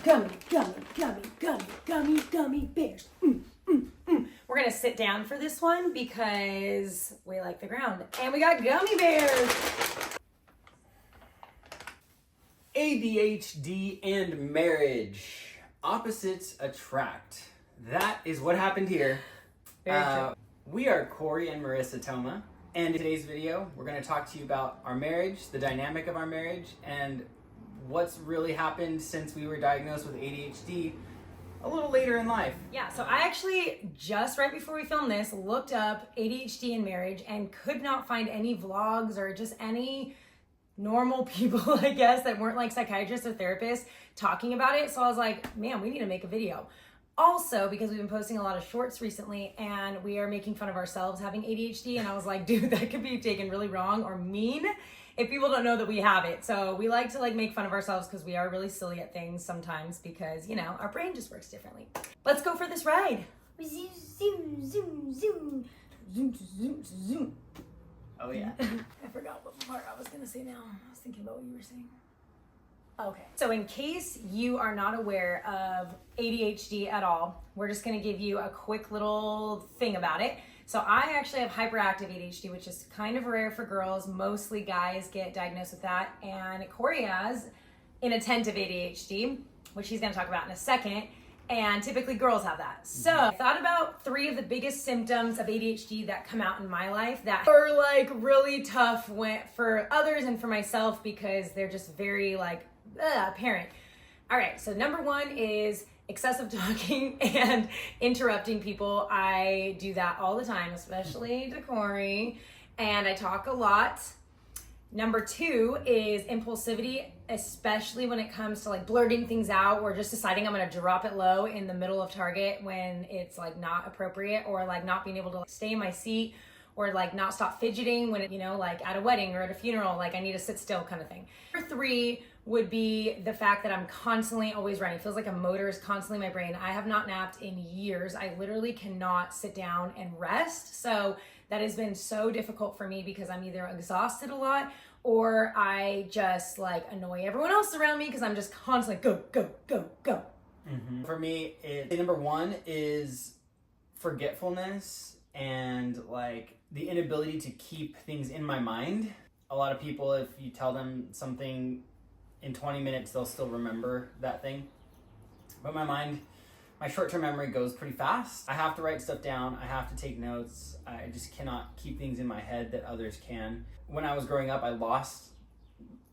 gummy bears. We're gonna sit down for this one because we like the ground. And we got gummy bears. ADHD and marriage. Opposites attract. That is what happened here. Very true. We are Corey and Marissa Toma, and in today's video, we're going to talk to you about our marriage, the dynamic of our marriage, and what's really happened since we were diagnosed with ADHD a little later in life. Yeah, so I actually, just right before we filmed this, looked up ADHD in marriage and could not find any vlogs or just any normal people, I guess, that weren't like psychiatrists or therapists talking about it. So I was like, man, we need to make a video. Also, because we've been posting a lot of shorts recently and we are making fun of ourselves having ADHD, and I was like, dude, that could be taken really wrong or mean if people don't know that we have it. So we like to make fun of ourselves because we are really silly at things sometimes because, you know, our brain just works differently. Let's go for this ride. Zoom, zoom, zoom, zoom, zoom, zoom, zoom. Oh yeah. I forgot what part I was gonna say now. I was thinking about what you were saying. Okay, so in case you are not aware of ADHD at all, we're just gonna give you a quick little thing about it. So I actually have hyperactive ADHD, which is kind of rare for girls. Mostly guys get diagnosed with that. And Corey has inattentive ADHD, which he's gonna talk about in a second. And typically girls have that. So I thought about 3 of the biggest symptoms of ADHD that come out in my life that are like really tough for others and for myself because they're just very like apparent. All right, so number 1 is excessive talking and interrupting people. I do that all the time, especially to Corey, and I talk a lot. Number 2 is impulsivity, especially when it comes to like blurting things out or just deciding I'm gonna drop it low in the middle of Target when it's like not appropriate, or like not being able to like, stay in my seat, or like not stop fidgeting when it, you know, like at a wedding or at a funeral, like I need to sit still kind of thing. Number 3 would be the fact that I'm constantly always running. It feels like a motor is constantly in my brain. I have not napped in years. I literally cannot sit down and rest. So that has been so difficult for me because I'm either exhausted a lot or I just like annoy everyone else around me because I'm just constantly go, go, go, go. Mm-hmm. For me, number 1 is forgetfulness and like the inability to keep things in my mind. A lot of people, if you tell them something in 20 minutes, they'll still remember that thing. But my short-term memory goes pretty fast. I have to write stuff down. I have to take notes. I just cannot keep things in my head that others can. When I was growing up, I lost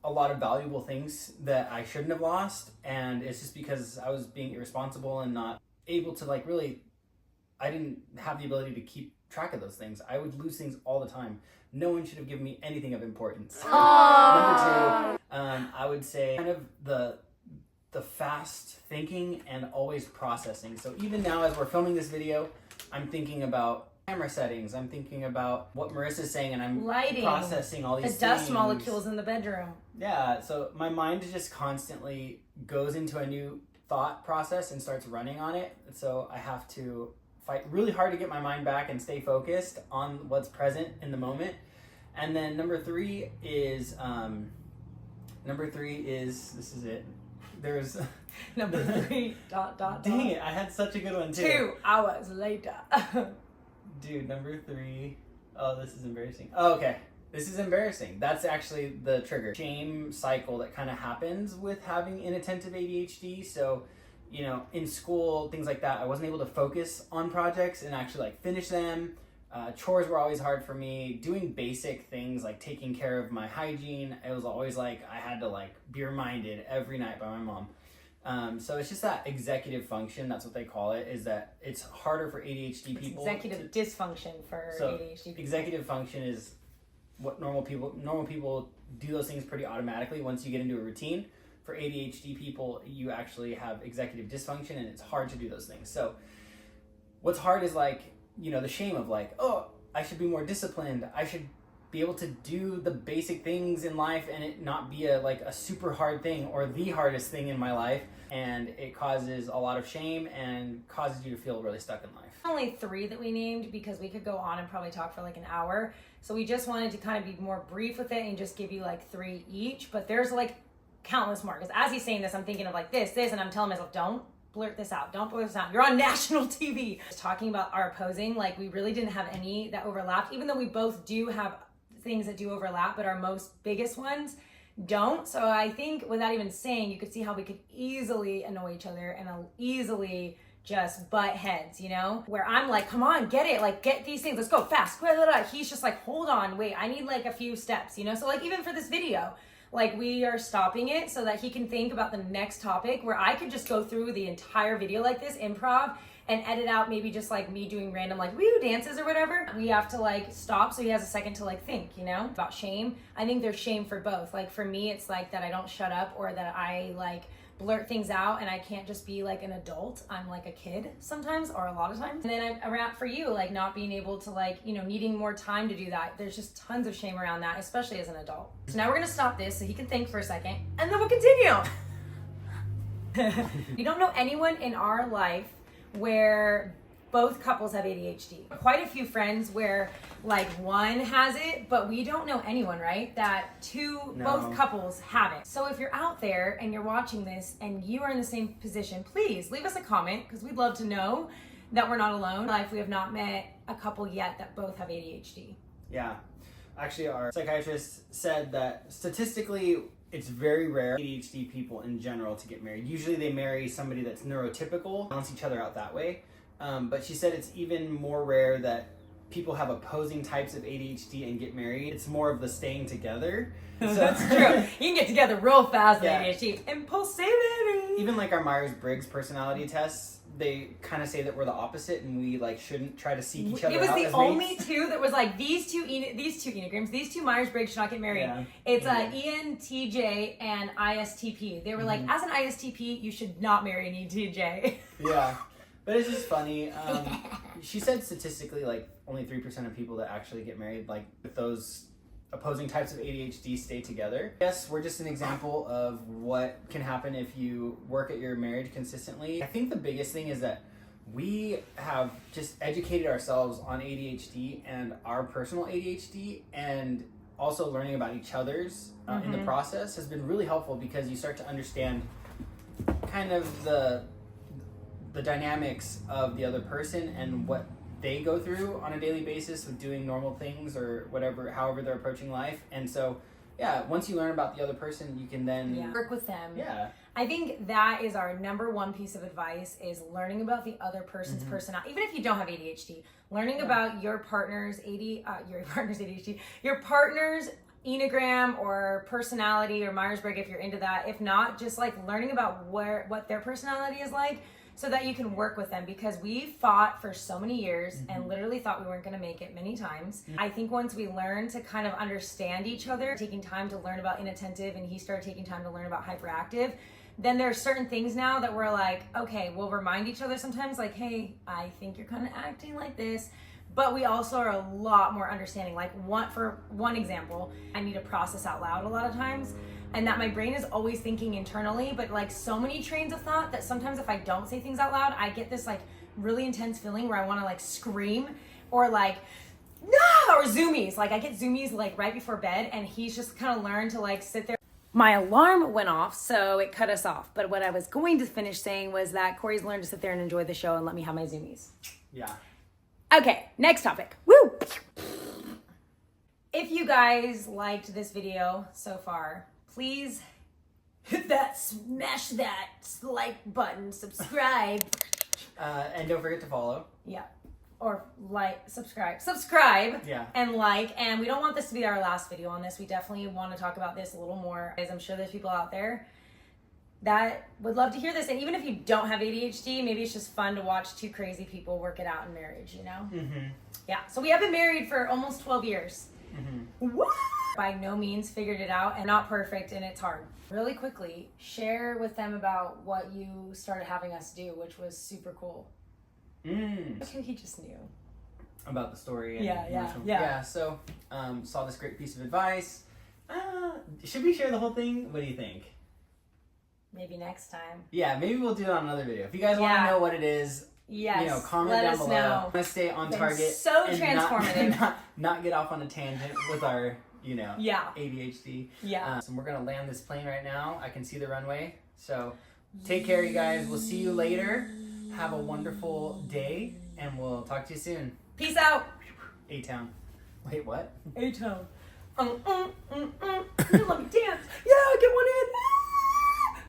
a lot of valuable things that I shouldn't have lost. And it's just because I was being irresponsible and not able to like really, I didn't have the ability to keep track of those things. I would lose things all the time. No one should have given me anything of importance. Number 2, I would say kind of the fast thinking and always processing. So even now as we're filming this video, I'm thinking about camera settings. I'm thinking about what Marissa's saying, and I'm lighting, processing all these things. The dust molecules in the bedroom. Yeah, so my mind just constantly goes into a new thought process and starts running on it. So I have to fight really hard to get my mind back and stay focused on what's present in the moment. And then number 3 is this is it. There's number 3 ... Dang it, I had such a good one too. 2 hours later. Dude, number 3. Oh, this is embarrassing. Oh, okay. This is embarrassing. That's actually the trigger. Shame cycle that kind of happens with having inattentive ADHD. So, you know, in school, things like that, I wasn't able to focus on projects and actually like finish them. Chores were always hard for me. Doing basic things like taking care of my hygiene, it was always like I had to like be reminded every night by my mom. So it's just that executive function, that's what they call it, is that it's harder for ADHD people. Executive dysfunction for ADHD people. Executive function is what normal people do those things pretty automatically once you get into a routine. For ADHD people, you actually have executive dysfunction and it's hard to do those things. So what's hard is like, you know, the shame of like, oh, I should be more disciplined. I should be able to do the basic things in life and it not be a super hard thing or the hardest thing in my life. And it causes a lot of shame and causes you to feel really stuck in life. Only 3 that we named because we could go on and probably talk for like an hour. So we just wanted to kind of be more brief with it and just give you like 3 each. But there's like countless more. Because as he's saying this, I'm thinking of like this, and I'm telling myself, don't blurt this out. Don't blurt this out. You're on national TV. Talking about our opposing, like we really didn't have any that overlapped, even though we both do have things that do overlap, but our most biggest ones don't. So I think without even saying, you could see how we could easily annoy each other and easily just butt heads, you know, where I'm like, come on, get it, like get these things, let's go fast. He's just like, hold on, wait, I need like a few steps, you know? So like even for this video, like we are stopping it so that he can think about the next topic, where I could just go through the entire video like this, improv, and edit out maybe just like me doing random like woo dances or whatever. We have to like stop so he has a second to like think, you know? About shame, I think there's shame for both. Like for me, it's like that I don't shut up, or that I like blurt things out and I can't just be like an adult. I'm like a kid sometimes, or a lot of times. And then around for you, like not being able to like, you know, needing more time to do that. There's just tons of shame around that, especially as an adult. So now we're gonna stop this so he can think for a second, and then we'll continue. We don't know anyone in our life where both couples have ADHD. Quite a few friends where like one has it, but we don't know anyone, right? That both couples have it. So if you're out there and you're watching this and you are in the same position, please leave us a comment, because we'd love to know that we're not alone. If we have not met a couple yet that both have ADHD. Yeah. Actually, our psychiatrist said that statistically, it's very rare ADHD people in general to get married. Usually they marry somebody that's neurotypical, balance each other out that way. But she said it's even more rare that people have opposing types of ADHD and get married. It's more of the staying together. So, that's true. You can get together real fast with ADHD. Impulsivity. Even like our Myers-Briggs personality tests, they kind of say that we're the opposite, and we like shouldn't try to seek each other out. It was the only two that was like these two enneagrams, these two Myers-Briggs should not get married. Yeah. It's ENTJ and ISTP. They were like, as an ISTP, you should not marry an ENTJ. Yeah. But it's just funny. She said statistically, like, only 3% of people that actually get married, like, with those opposing types of ADHD stay together. Yes, we're just an example of what can happen if you work at your marriage consistently. I think the biggest thing is that we have just educated ourselves on ADHD and our personal ADHD, and also learning about each other's in the process has been really helpful, because you start to understand kind of the dynamics of the other person and what they go through on a daily basis with doing normal things or whatever, however they're approaching life. And so, yeah, once you learn about the other person, you can then work with them. Yeah. I think that is our number one piece of advice, is learning about the other person's personality. Even if you don't have ADHD, learning about your partner's ADHD, your partner's Enneagram or personality, or Myers-Briggs if you're into that. If not, just like learning about what their personality is like, so that you can work with them, because we fought for so many years and literally thought we weren't going to make it many times. I think once we learn to kind of understand each other, taking time to learn about inattentive and he started taking time to learn about hyperactive, then there are certain things now that we're like, okay, we'll remind each other sometimes, like, hey, I think you're kind of acting like this. But we also are a lot more understanding. Like, for one example, I need to process out loud a lot of times, and that my brain is always thinking internally, but like so many trains of thought that sometimes if I don't say things out loud, I get this like really intense feeling where I want to like scream, or like, no, or zoomies. Like I get zoomies like right before bed, and he's just kind of learned to like sit there. My alarm went off, so it cut us off. But what I was going to finish saying was that Corey's learned to sit there and enjoy the show and let me have my zoomies. Yeah. Okay, next topic. Woo! If you guys liked this video so far, please hit that, smash that like button, subscribe. And don't forget to follow. Yeah. Or subscribe, yeah, and like. And we don't want this to be our last video on this. We definitely want to talk about this a little more, as I'm sure there's people out there that would love to hear this. And even if you don't have ADHD, maybe it's just fun to watch two crazy people work it out in marriage, you know? Yeah, so we have been married for almost 12 years. By no means figured it out, and not perfect, and it's hard. Really quickly, share with them about what you started having us do, which was super cool. He just knew about the story. And yeah. So, saw this great piece of advice. Should we share the whole thing? What do you think? Maybe next time. Yeah, maybe we'll do it on another video. If you guys want to know what it is, comment down below. I'm gonna stay on target. So transformative. Not get off on a tangent with our you know, Yeah. ADHD. Yeah. So we're gonna land this plane right now. I can see the runway. So take care, you guys. We'll see you later. Have a wonderful day, and we'll talk to you soon. Peace out. A-Town. Wait, what? A-Town. Let me dance. Yeah, get one in.